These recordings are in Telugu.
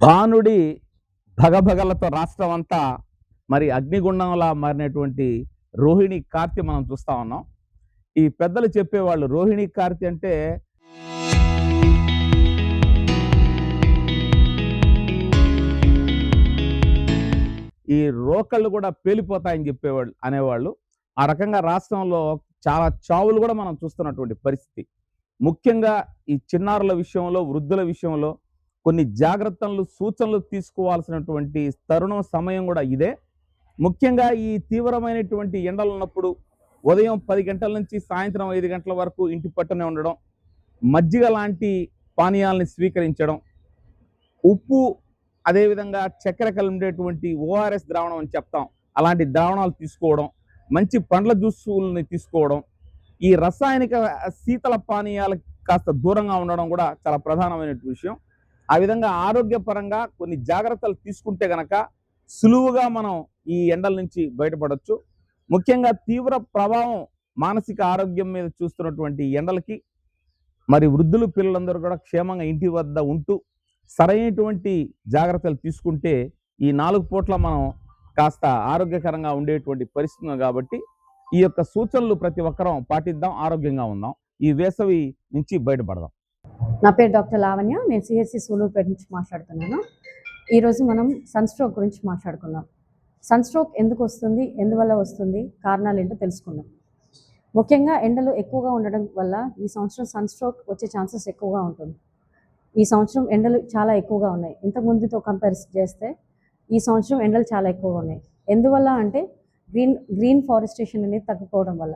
బాణుడి భగభగలతో రాష్ట్రం అంతా మరి అగ్నిగుండంలా మారినటువంటి రోహిణి కార్తె మనం చూస్తా ఉన్నాం. ఈ పెద్దలు చెప్పేవాళ్ళు రోహిణి కార్తె అంటే ఈ రోకళ్ళు కూడా పేలిపోతాయని చెప్పేవాళ్ళు అనేవాళ్ళు. ఆ రకంగా రాష్ట్రంలో చాలా చావులు కూడా మనం చూస్తున్నటువంటి పరిస్థితి. ముఖ్యంగా ఈ చిన్నారుల విషయంలో, వృద్ధుల విషయంలో కొన్ని జాగ్రత్తలు, సూచనలు తీసుకోవాల్సినటువంటి తరుణం, సమయం కూడా ఇదే. ముఖ్యంగా ఈ తీవ్రమైనటువంటి ఎండలు ఉన్నప్పుడు ఉదయం 10 గంటల నుంచి సాయంత్రం 5 గంటల వరకు ఇంటి పట్టునే ఉండడం, మజ్జిగ లాంటి పానీయాలని స్వీకరించడం, ఉప్పు అదేవిధంగా చక్కెర కలిపేటువంటి ఓఆర్ఎస్ ద్రావణం అని చెప్తాం, అలాంటి ద్రావణాలు తీసుకోవడం, మంచి పండ్ల జ్యూసుల్ని తీసుకోవడం, ఈ రసాయనిక శీతల పానీయాలకు కాస్త దూరంగా ఉండడం కూడా చాలా ప్రధానమైన విషయం. ఆ విధంగా ఆరోగ్యపరంగా కొన్ని జాగ్రత్తలు తీసుకుంటే గనక సులువుగా మనం ఈ ఎండల నుంచి బయటపడవచ్చు. ముఖ్యంగా తీవ్ర ప్రభావం మానసిక ఆరోగ్యం మీద చూస్తున్నటువంటి ఎండలకి మరి వృద్ధులు, పిల్లలందరూ కూడా క్షేమంగా ఇంటి వద్ద ఉంటూ సరైనటువంటి జాగ్రత్తలు తీసుకుంటే ఈ 4 పూట్ల మనం కాస్త ఆరోగ్యకరంగా ఉండేటువంటి పరిస్థితి. కాబట్టి ఈ యొక్క సూచనలు ప్రతి ఒక్కరం పాటిద్దాం, ఆరోగ్యంగా ఉందాం, ఈ వేసవి నుంచి బయటపడదాం. నా పేరు డాక్టర్ లావణ్య. నేను సిహెచ్సి సూలూరుపేట నుంచి మాట్లాడుతున్నాను. ఈరోజు మనం సన్ స్ట్రోక్ గురించి మాట్లాడుకుందాం. సన్ స్ట్రోక్ ఎందుకు వస్తుంది, ఎందువల్ల వస్తుంది, కారణాలు ఏంటో తెలుసుకుందాం. ముఖ్యంగా ఎండలు ఎక్కువగా ఉండడం వల్ల ఈ సంవత్సరం సన్ స్ట్రోక్ వచ్చే ఛాన్సెస్ ఎక్కువగా ఉంటుంది. ఈ సంవత్సరం ఎండలు చాలా ఎక్కువగా ఉన్నాయి. ఇంతకుముందుతో కంపేర్ చేస్తే ఈ సంవత్సరం ఎండలు చాలా ఎక్కువగా ఉన్నాయి. ఎందువల్ల అంటే గ్రీన్ ఫారెస్టేషన్ అనేది తగ్గిపోవడం వల్ల,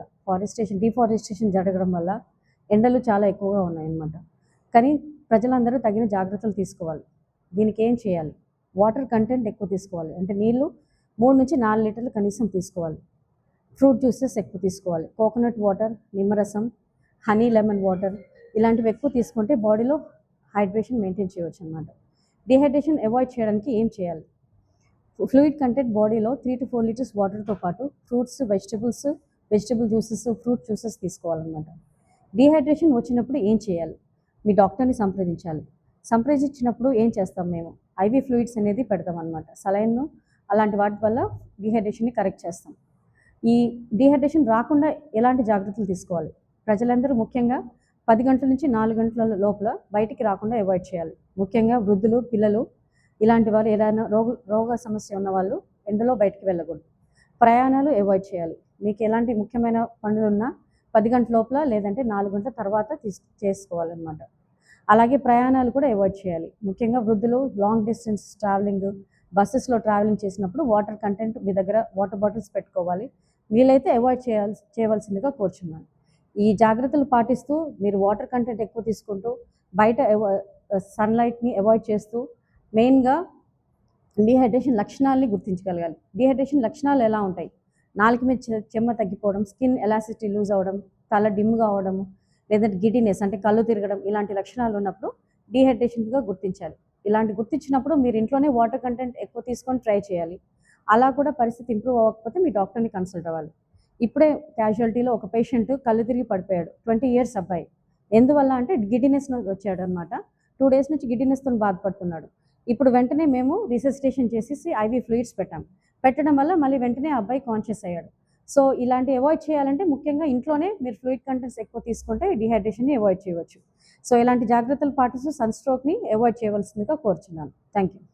డిఫారెస్టేషన్ జరగడం వల్ల ఎండలు చాలా ఎక్కువగా ఉన్నాయన్నమాట. కానీ ప్రజలందరూ తగిన జాగ్రత్తలు తీసుకోవాలి. దీనికి ఏం చేయాలి? వాటర్ కంటెంట్ ఎక్కువ తీసుకోవాలి. అంటే నీళ్ళు 3 నుంచి 4 లీటర్లు కనీసం తీసుకోవాలి. ఫ్రూట్ జ్యూసెస్ ఎక్కువ తీసుకోవాలి. కోకోనట్ వాటర్, నిమ్మరసం, హనీ లెమన్ వాటర్ ఇలాంటివి ఎక్కువ తీసుకుంటే బాడీలో హైడ్రేషన్ మెయింటైన్ చేయవచ్చు అన్నమాట. డిహైడ్రేషన్ అవాయిడ్ చేయడానికి ఏం చేయాలి? ఫ్లూయిడ్ కంటెంట్ బాడీలో 3 to 4 లీటర్స్ వాటర్తో పాటు fruits, vegetable juices, fruit juices తీసుకోవాలన్నమాట. డిహైడ్రేషన్ వచ్చినప్పుడు ఏం చేయాలి? మీ డాక్టర్ని సంప్రదించినప్పుడు ఏం చేస్తాం? మేము ఐవీ ఫ్లూయిడ్స్ అనేది పెడతాం అన్నమాట. సలైన్ను అలాంటి వాటి వల్ల డిహైడ్రేషన్ని కరెక్ట్ చేస్తాం. ఈ డిహైడ్రేషన్ రాకుండా ఎలాంటి జాగ్రత్తలు తీసుకోవాలి? ప్రజలందరూ ముఖ్యంగా 10 గంటల నుంచి 4 గంటల లోపల బయటికి రాకుండా అవాయిడ్ చేయాలి. ముఖ్యంగా వృద్ధులు, పిల్లలు ఇలాంటి వారు, ఏదైనా రోగ సమస్య ఉన్న వాళ్ళు ఎండలో బయటికి వెళ్ళకూడదు. ప్రయాణాలు అవాయిడ్ చేయాలి. మీకు ఎలాంటి ముఖ్యమైన పనులు ఉన్నా 10 గంటల లోపల లేదంటే 4 గంటల తర్వాత చేసుకోవాలన్నమాట. అలాగే ప్రయాణాలు కూడా అవాయిడ్ చేయాలి. ముఖ్యంగా వృద్ధులు లాంగ్ డిస్టెన్స్ ట్రావెలింగ్, బస్సెస్లో ట్రావెలింగ్ చేసినప్పుడు వాటర్ కంటెంట్ మీ దగ్గర వాటర్ బాటిల్స్ పెట్టుకోవాలి. వీలైతే అవాయిడ్ చేయవలసిందిగా కోరుచున్నాను. ఈ జాగ్రత్తలు పాటిస్తూ మీరు వాటర్ కంటెంట్ ఎక్కువ తీసుకుంటూ బయట సన్లైట్ని అవాయిడ్ చేస్తూ మెయిన్గా డిహైడ్రేషన్ లక్షణాలని గుర్తించగలగాలి. డిహైడ్రేషన్ లక్షణాలు ఎలా ఉంటాయి? నాలుక మీద చెమ్మ తగ్గిపోవడం, స్కిన్ ఎలాసిటీ లూజ్ అవ్వడం, తల డిమ్గా అవ్వడము, లేదంటే గిడినెస్ అంటే కళ్ళు తిరగడం, ఇలాంటి లక్షణాలు ఉన్నప్పుడు డిహైడ్రేషన్గా గుర్తించాలి. ఇలాంటి గుర్తించినప్పుడు మీరు ఇంట్లోనే వాటర్ కంటెంట్ ఎక్కువ తీసుకొని ట్రై చేయాలి. అలా కూడా పరిస్థితి ఇంప్రూవ్ అవ్వకపోతే మీ డాక్టర్ని కన్సల్ట్ అవ్వాలి. ఇప్పుడే క్యాజువాలిటీలో ఒక పేషెంట్ కళ్ళు తిరిగి పడిపోయాడు. 20 years అబ్బాయి. ఎందువల్ల అంటే గిడినెస్ వచ్చాడు అనమాట. 2 days నుంచి గిడినెస్తో బాధపడుతున్నాడు. ఇప్పుడు వెంటనే మేము రిససిటేషన్ చేసేసి ఐవీ ఫ్లూయిడ్స్ పెట్టడం వల్ల మళ్ళీ వెంటనే అబ్బాయి కాన్షియస్ అయ్యాడు. సో ఇలాంటి అవాయిడ్ చేయాలంటే ముఖ్యంగా ఇంట్లోనే మీరు ఫ్లూయిడ్ కంటెంట్స్ ఎక్కువ తీసుకుంటే డిహైడ్రేషన్ని అవాయిడ్ చేయవచ్చు. సో ఇలాంటి జాగ్రత్తలు పాటిస్తూ సన్ స్ట్రోక్ని అవాయిడ్ చేయవలసిందిగా కోరుచున్నాను. Thank you.